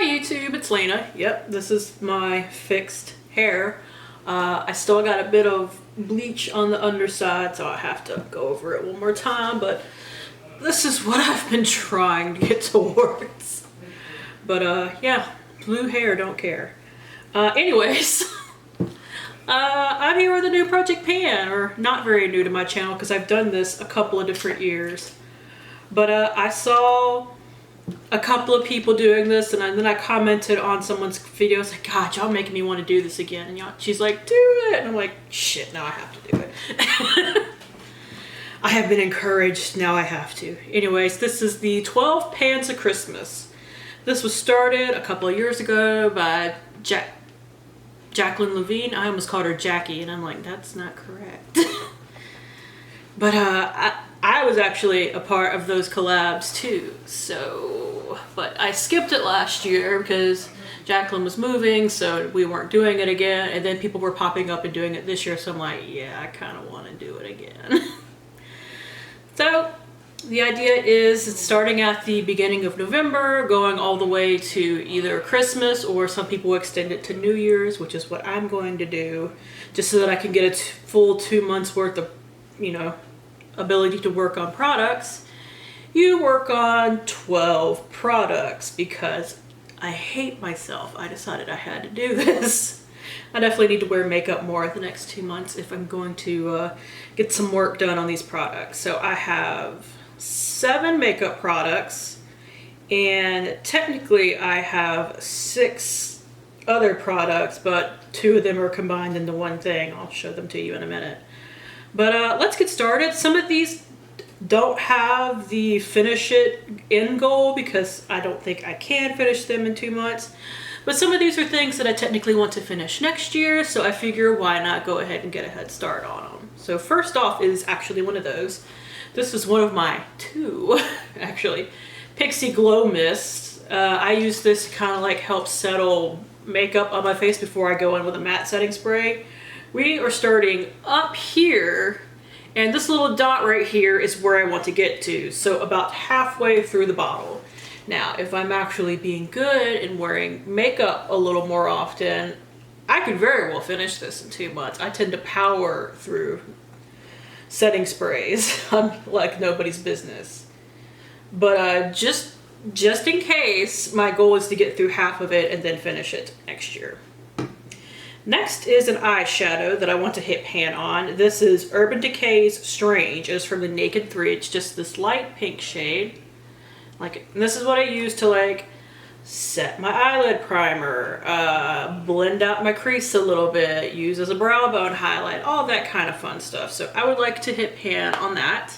Hi YouTube, it's Lena. Yep, this is my fixed hair. I still got a bit of bleach on the underside, so I have to go over it one more time, but this is what I've been trying to get towards. But yeah, blue hair, don't care. Anyways, I'm here with a new Project Pan, or not very new to my channel because I've done this a couple of different years. But I saw a couple of people doing this, and then I commented on someone's video. I was like, God, y'all making me want to do this again. And she's like, do it. And I'm like, shit, now I have to do it. I have been encouraged, now I have to. Anyways, this is the 12 Pans of Christmas. This was started a couple of years ago by Jacqueline Levine. I almost called her Jackie, and I'm like, that's not correct. But I was actually a part of those collabs too, so, but I skipped it last year because Jacqueline was moving, so we weren't doing it again, and then people were popping up and doing it this year, so I'm like, yeah, I kind of want to do it again. So the idea is it's starting at the beginning of November, going all the way to either Christmas, or some people extend it to New Year's, which is what I'm going to do, just so that I can get a full 2 months worth of, you know, ability to work on products. You work on 12 products because I hate myself. I decided I had to do this. I definitely need to wear makeup more the next 2 months if I'm going to get some work done on these products. So I have 7 makeup products, and technically I have 6 other products, but 2 of them are combined into one thing. I'll show them to you in a minute. But let's get started. Some of these don't have the finish it end goal because I don't think I can finish them in 2 months. But some of these are things that I technically want to finish next year, so I figure why not go ahead and get a head start on them. So first off is actually one of those. This is one of my 2, actually. Pixie Glow Mist. I use this to kind of like help settle makeup on my face before I go in with a matte setting spray. We are starting up here, and this little dot right here is where I want to get to, so about halfway through the bottle. Now, if I'm actually being good and wearing makeup a little more often, I could very well finish this in 2 months. I tend to power through setting sprays. I'm like nobody's business. But just in case, my goal is to get through half of it and then finish it next year. Next is an eyeshadow that I want to hit pan on. This is Urban Decay's Strange. It's from the Naked 3. It's just this light pink shade. Like, this is what I use to like set my eyelid primer, blend out my crease a little bit, use as a brow bone highlight, all that kind of fun stuff. So I would like to hit pan on that.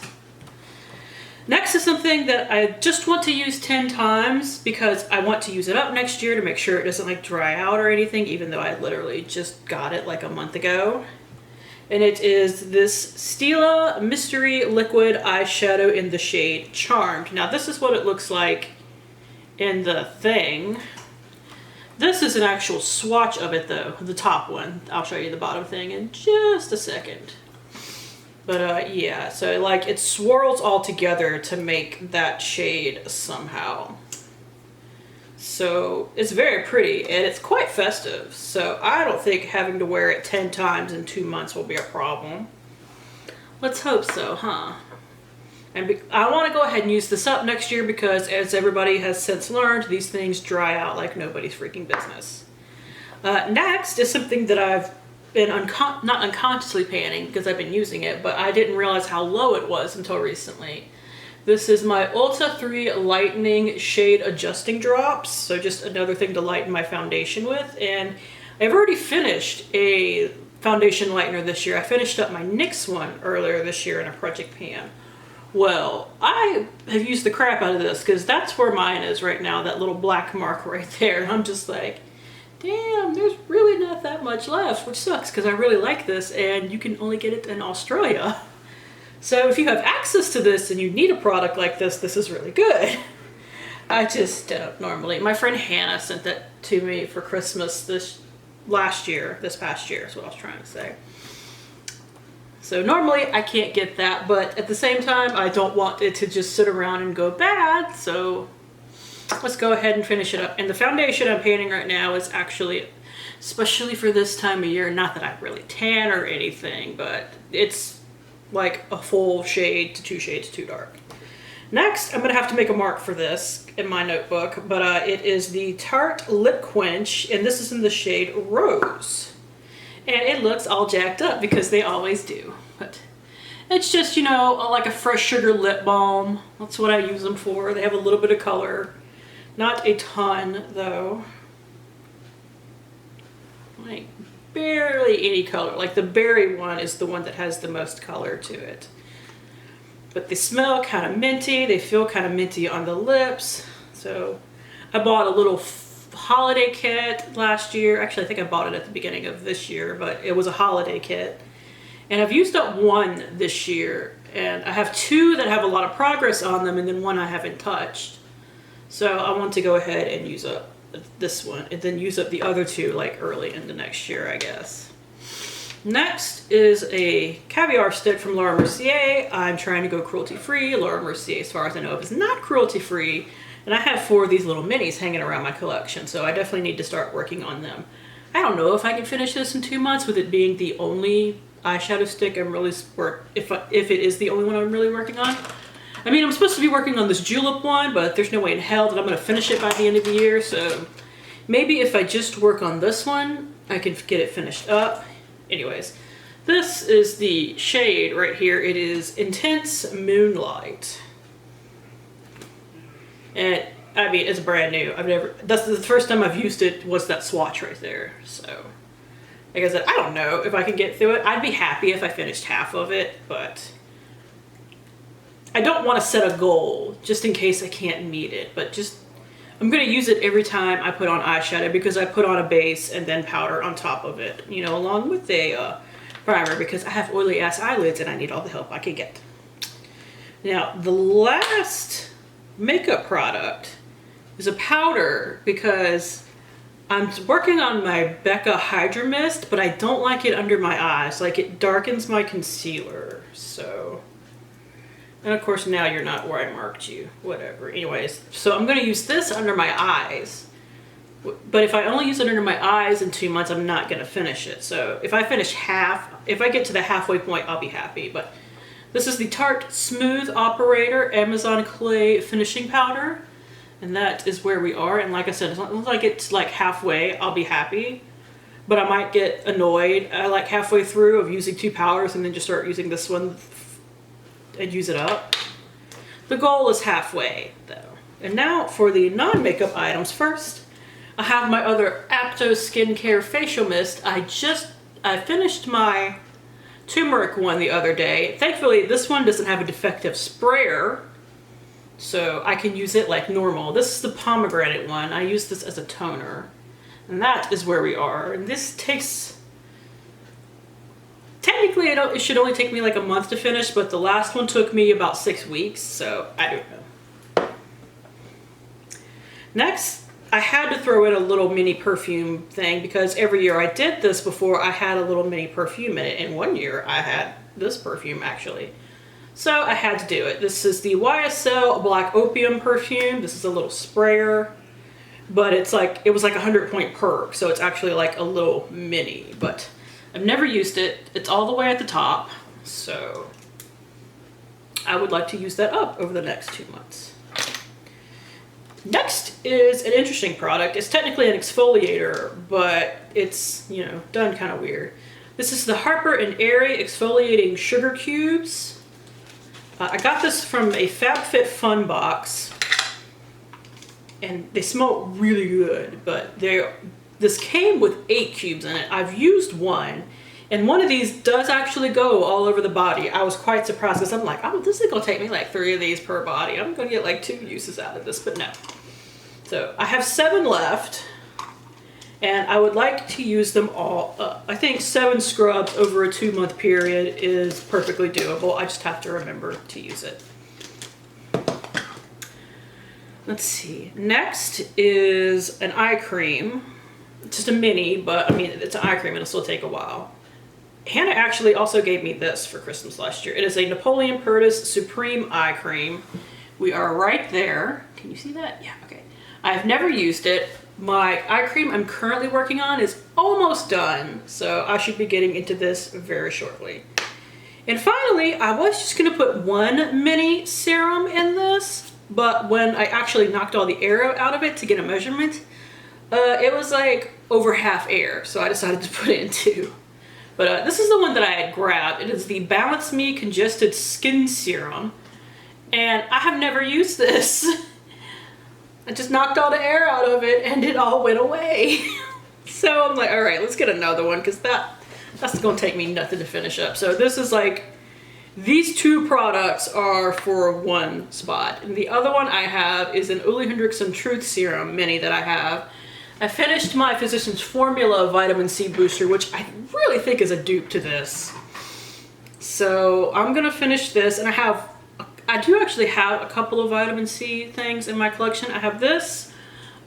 Next is something that I just want to use 10 times because I want to use it up next year to make sure it doesn't like dry out or anything, even though I literally just got it like a month ago. And it is this Stila Mystery Liquid Eyeshadow in the shade Charmed. Now this is what it looks like in the thing. This is an actual swatch of it though, the top one. I'll show you the bottom thing in just a second. But yeah, so like it swirls all together to make that shade somehow. So it's very pretty and it's quite festive. So I don't think having to wear it 10 times in 2 months will be a problem. Let's hope so, huh? And I want to go ahead and use this up next year because, as everybody has since learned, these things dry out like nobody's freaking business. Next is something that I've been not unconsciously panning because I've been using it, but I didn't realize how low it was until recently. This is my Ulta 3 Lightening Shade Adjusting Drops, so just another thing to lighten my foundation with. And I've already finished a foundation lightener this year. I finished up my NYX one earlier this year in a Project Pan. Well, I have used the crap out of this because that's where mine is right now, that little black mark right there. And I'm just like, damn, there's really not that much left, which sucks because I really like this and you can only get it in Australia. So if you have access to this and you need a product like this, this is really good. I just don't normally. My friend Hannah sent that to me for Christmas this past year is what I was trying to say. So normally I can't get that, but at the same time, I don't want it to just sit around and go bad, so let's go ahead and finish it up. And the foundation I'm painting right now is actually, especially for this time of year, not that I really tan or anything, but it's like a full shade to 2 shades too dark. Next, I'm gonna have to make a mark for this in my notebook, but it is the Tarte Lip Quench, and this is in the shade Rose. And it looks all jacked up because they always do. But it's just, you know, like a fresh sugar lip balm. That's what I use them for. They have a little bit of color. Not a ton, though. Like, barely any color. Like, the berry one is the one that has the most color to it. But they smell kind of minty. They feel kind of minty on the lips. So I bought a little holiday kit last year. Actually, I think I bought it at the beginning of this year, but it was a holiday kit. And I've used up one this year. And I have 2 that have a lot of progress on them, and then 1 I haven't touched. So I want to go ahead and use up this one, and then use up the other 2 like early into next year, I guess. Next is a caviar stick from Laura Mercier. I'm trying to go cruelty-free. Laura Mercier, as far as I know, is not cruelty-free. And I have 4 of these little minis hanging around my collection, so I definitely need to start working on them. I don't know if I can finish this in 2 months with it being the only eyeshadow stick I'm really if it is the only one I'm really working on. I mean, I'm supposed to be working on this julep one, but there's no way in hell that I'm going to finish it by the end of the year, so maybe if I just work on this one, I can get it finished up. Anyways, this is the shade right here. It is Intense Moonlight. And I mean, it's brand new. That's the first time I've used it was that swatch right there. So, like I said, I don't know if I can get through it. I'd be happy if I finished half of it, but I don't want to set a goal just in case I can't meet it. But I'm going to use it every time I put on eyeshadow because I put on a base and then powder on top of it, you know, along with a primer because I have oily ass eyelids and I need all the help I can get. Now, the last makeup product is a powder because I'm working on my Becca Hydra Mist, but I don't like it under my eyes. Like, it darkens my concealer, so... And of course now you're not where I marked you, whatever. Anyways, so I'm gonna use this under my eyes. But if I only use it under my eyes in 2 months, I'm not gonna finish it. So if I finish half, if I get to the halfway point, I'll be happy. But this is the Tarte Smooth Operator Amazon Clay Finishing Powder. And that is where we are. And like I said, as long as I get to like halfway, I'll be happy. But I might get annoyed like halfway through of using 2 powders and then just start using this one and use it up. The goal is halfway though. And now for the non-makeup items. First, I have my other Apto Skincare Facial Mist. I finished my turmeric one the other day. Thankfully, this one doesn't have a defective sprayer, so I can use it like normal. This is the pomegranate one. I use this as a toner. And that is where we are. And this takes... Technically, it should only take me like a month to finish, but the last one took me about 6 weeks, so I don't know. Next, I had to throw in a little mini perfume thing because every year I did this before I had a little mini perfume in it. And one year I had this perfume actually. So I had to do it. This is the YSL Black Opium perfume. This is a little sprayer, but it's like, it was like 100 point perk, so it's actually like a little mini, but I've never used it. It's all the way at the top, so I would like to use that up over the next 2 months. Next is an interesting product. It's technically an exfoliator, but it's, you know, done kind of weird. This is the Harper & Airy Exfoliating Sugar Cubes. I got this from a FabFitFun box, and they smell really good, but this came with 8 cubes in it. I've used one, and one of these does actually go all over the body. I was quite surprised because I'm like, oh, this is gonna take me like 3 of these per body. I'm gonna get like 2 uses out of this, but no. So I have 7 left, and I would like to use them all up. I think 7 scrubs over a 2-month period is perfectly doable. I just have to remember to use it. Let's see. Next is an eye cream. Just a mini, but I mean, it's an eye cream. It'll still take a while. Hannah actually also gave me this for Christmas last year. It is a Napoleon Purtis Supreme Eye Cream. We are right there. Can you see that? Yeah, okay. I've never used it. My eye cream I'm currently working on is almost done, so I should be getting into this very shortly. And finally, I was just gonna put one mini serum in this, but when I actually knocked all the air out of it to get a measurement, it was like over half air, so I decided to put it in two. But this is the one that I had grabbed. It is the Balance Me Congested Skin Serum, and I have never used this. I just knocked all the air out of it and it all went away. So I'm like, all right, let's get another one, because that's gonna take me nothing to finish up. So this is like, these two products are for one spot. And the other one I have is an Ole Hendrickson Truth Serum Mini that I have. I finished my Physicians Formula Vitamin C Booster, which I really think is a dupe to this. So I'm gonna finish this, and I do actually have a couple of vitamin C things in my collection. I have this,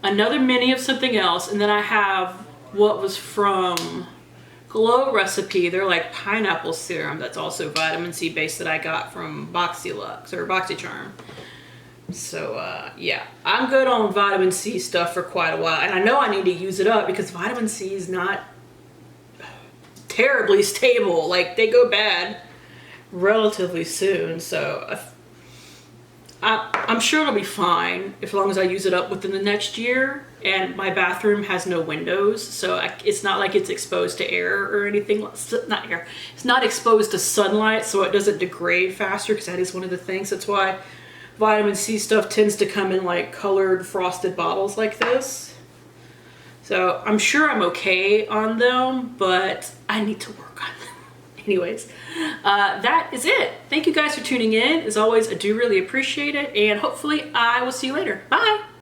another mini of something else, and then I have what was from Glow Recipe. They're like pineapple serum that's also vitamin C based that I got from BoxyLux or BoxyCharm. So yeah, I'm good on vitamin C stuff for quite a while, and I know I need to use it up because vitamin C is not terribly stable. Like, they go bad relatively soon, so I'm sure it'll be fine as long as I use it up within the next year. And my bathroom has no windows, so it's not like it's exposed to air or anything. Not air. It's not exposed to sunlight, so it doesn't degrade faster, because that is one of the things. That's why vitamin C stuff tends to come in like colored frosted bottles like this. So I'm sure I'm okay on them, but I need to work on them. Anyways, that is it. Thank you guys for tuning in. As always, I do really appreciate it, and hopefully I will see you later. Bye!